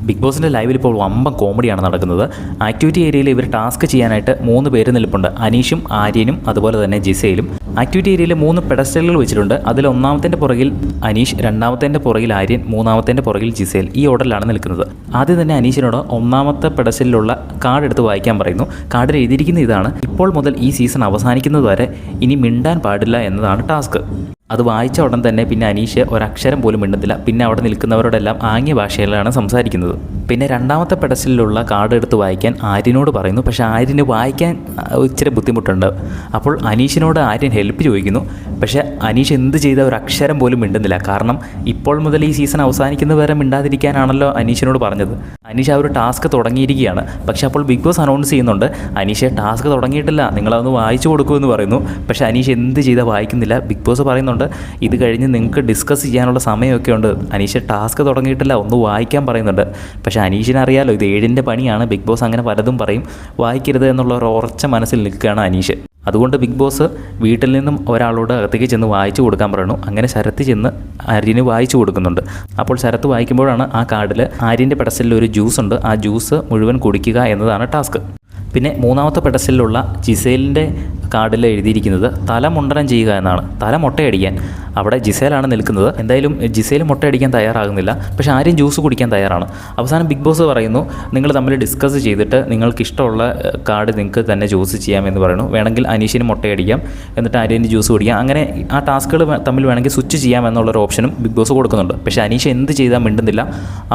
Big ബോസിൻ്റെ ലൈവിൽ ഇപ്പോൾ വമ്പൻ കോമഡിയാണ് നടക്കുന്നത്. ആക്ടിവിറ്റി ഏരിയയിൽ ഇവർ ടാസ്ക് ചെയ്യാനായിട്ട് 3 പേര് നിൽപ്പുണ്ട്. അനീഷും ആര്യനും അതുപോലെ തന്നെ ജിസയിലും. ആക്ടിവിറ്റി ഏരിയയിൽ 3 പെഡസ്റ്റലുകൾ വെച്ചിട്ടുണ്ട്. അതിൽ ഒന്നാമത്തെ പുറകിൽ അനീഷ്, രണ്ടാമത്തെ പുറകിൽ ആര്യൻ, മൂന്നാമത്തെ പുറകിൽ ജിസേൽ. ഈ ഓർഡറിലാണ് നിൽക്കുന്നത്. ആദ്യം തന്നെ അനീഷിനോട് ഒന്നാമത്തെ പെഡസ്റ്റലിലുള്ള കാർഡ് എടുത്ത് വായിക്കാൻ പറയുന്നു. കാർഡിൽ എഴുതിയിരിക്കുന്ന ഇതാണ്: ഇപ്പോൾ മുതൽ ഈ സീസൺ അവസാനിക്കുന്നത് വരെ ഇനി മിണ്ടാൻ പാടില്ല എന്നതാണ് ടാസ്ക്. അത് വായിച്ച ഉടൻ തന്നെ പിന്നെ അനീഷ് ഒരക്ഷരം പോലും മിണ്ടുന്നില്ല. പിന്നെ അവിടെ നിൽക്കുന്നവരോടെല്ലാം ആംഗ്യ ഭാഷയിലാണ് സംസാരിക്കുന്നത്. പിന്നെ രണ്ടാമത്തെ പെഡസ്റ്റലിലുള്ള കാർഡ് എടുത്ത് വായിക്കാൻ ആര്യനോട് പറയുന്നു. പക്ഷേ ആര്യന് വായിക്കാൻ ഇച്ചിരി ബുദ്ധിമുട്ടുണ്ട്. അപ്പോൾ അനീഷിനോട് ആര്യൻ ഹെൽപ്പ് ചോദിക്കുന്നു. പക്ഷേ അനീഷ് എന്ത് ചെയ്ത ഒരു അക്ഷരം പോലും മിണ്ടുന്നില്ല. കാരണം ഇപ്പോൾ മുതൽ ഈ സീസൺ അവസാനിക്കുന്നത് വരെ മിണ്ടാതിരിക്കാനാണല്ലോ അനീഷിനോട് പറഞ്ഞത്. അനീഷ് ആ ഒരു ടാസ്ക് തുടങ്ങിയിരിക്കുകയാണ്. പക്ഷേ അപ്പോൾ ബിഗ് ബോസ് അനൗൺസ് ചെയ്യുന്നുണ്ട്, അനീഷ് ടാസ്ക് തുടങ്ങിയിട്ടില്ല, നിങ്ങളതൊന്ന് വായിച്ചു കൊടുക്കുമെന്ന് പറയുന്നു. പക്ഷേ അനീഷ് എന്ത് ചെയ്താൽ വായിക്കുന്നില്ല. ബിഗ് ബോസ് പറയുന്നുണ്ട്, ഇത് കഴിഞ്ഞ് നിങ്ങൾക്ക് ഡിസ്കസ് ചെയ്യാനുള്ള സമയമൊക്കെ ഉണ്ട്, അനീഷ് ടാസ്ക് തുടങ്ങിയിട്ടില്ല, ഒന്ന് വായിക്കാൻ പറയുന്നുണ്ട്. പക്ഷേ അനീഷിന് അറിയാലോ ഇത് 7ൻ്റെ പണിയാണ്. ബിഗ് ബോസ് അങ്ങനെ പലതും പറയും, വായിക്കരുത് എന്നുള്ള ഒരു ഉറച്ച മനസ്സിൽ നിൽക്കുകയാണ് അനീഷ്. അതുകൊണ്ട് ബിഗ് ബോസ് വീട്ടിൽ നിന്നും ഒരാളോട് അകത്തേക്ക് ചെന്ന് വായിച്ചു കൊടുക്കാൻ പറയുന്നു. അങ്ങനെ ശരത്ത് ചെന്ന് ആര്യന് വായിച്ചു കൊടുക്കുന്നുണ്ട്. അപ്പോൾ ശരത്ത് വായിക്കുമ്പോഴാണ് ആ കാർഡിൽ ആര്യൻ്റെ പെഡസ്റ്റലിൽ ഒരു ജ്യൂസ് ഉണ്ട്, ആ ജ്യൂസ് മുഴുവൻ കുടിക്കുക എന്നതാണ് ടാസ്ക്. പിന്നെ മൂന്നാമത്തെ പെഡസ്റ്റലിലുള്ള ജിസേലിൻ്റെ കാർഡിൽ എഴുതിയിരിക്കുന്നത് തല മുണ്ടനം ചെയ്യുക എന്നാണ്. തല മുട്ടയടിക്കാൻ അവിടെ ജിസേലാണ് നിൽക്കുന്നത്. എന്തായാലും ജിസേൽ മുട്ടയടിക്കാൻ തയ്യാറാകുന്നില്ല. പക്ഷേ ആര്യൻ ജ്യൂസ് കുടിക്കാൻ തയ്യാറാണ്. അവസാനം ബിഗ് ബോസ് പറയുന്നു, നിങ്ങൾ തമ്മിൽ ഡിസ്കസ് ചെയ്തിട്ട് നിങ്ങൾക്ക് ഇഷ്ടമുള്ള കാർഡ് നിങ്ങൾക്ക് തന്നെ ചൂസ് ചെയ്യാമെന്ന് പറയുന്നു. വേണമെങ്കിൽ അനീഷിന് മുട്ടയടിക്കാം, എന്നിട്ട് ആര്യന് ജ്യൂസ് കുടിക്കാം. അങ്ങനെ ആ ടാസ്കുകൾ തമ്മിൽ വേണമെങ്കിൽ സ്വിച്ച് ചെയ്യാം എന്നുള്ളൊരു ഓപ്ഷനും ബിഗ് ബോസ് കൊടുക്കുന്നുണ്ട്. പക്ഷേ അനീഷ് എന്ത് ചെയ്താൽ മിണ്ടുന്നില്ല,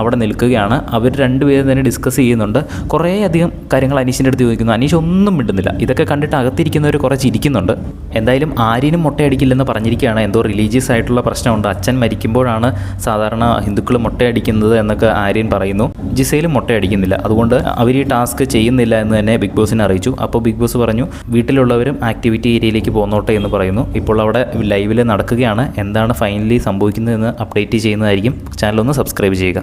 അവിടെ നിൽക്കുകയാണ്. അവർ രണ്ടുപേരും തന്നെ ഡിസ്കസ് ചെയ്യുന്നുണ്ട്. കുറേയധികം കാര്യങ്ങൾ അനീഷിൻ്റെ അടുത്ത് ചോദിക്കുന്നു. അനീഷ് ഒന്നും മിണ്ടുന്നില്ല. ഇതൊക്കെ കണ്ടിട്ട് അകത്തിരിക്കുന്നവർ കുറച്ച് ഇരിക്കുന്നുണ്ട്. എന്തായാലും ആര്യനും മുട്ടയടിക്കില്ലെന്ന് പറഞ്ഞിരിക്കുകയാണ്. എന്തോ റിലീജിയസ് ആയിട്ടുള്ള പ്രശ്നമുണ്ട്. അച്ഛൻ മരിക്കുമ്പോഴാണ് സാധാരണ ഹിന്ദുക്കൾ മുട്ടയടിക്കുന്നത് എന്നൊക്കെ ആര്യൻ പറയുന്നു. ജിസയിലും മുട്ടയടിക്കുന്നില്ല. അതുകൊണ്ട് അവർ ഈ ടാസ്ക് ചെയ്യുന്നില്ല എന്ന് തന്നെ ബിഗ് ബോസിനെ അറിയിച്ചു. അപ്പോൾ ബിഗ് ബോസ് പറഞ്ഞു, വീട്ടിലുള്ളവരും ആക്ടിവിറ്റി ഏരിയയിലേക്ക് പോന്നോട്ടെ എന്ന് പറയുന്നു. ഇപ്പോൾ അവിടെ ലൈവിൽ നടക്കുകയാണ്. എന്താണ് ഫൈനലി സംഭവിക്കുന്നതെന്ന് അപ്ഡേറ്റ് ചെയ്യുന്നതായിരിക്കും. ചാനലൊന്ന് സബ്സ്ക്രൈബ് ചെയ്യുക.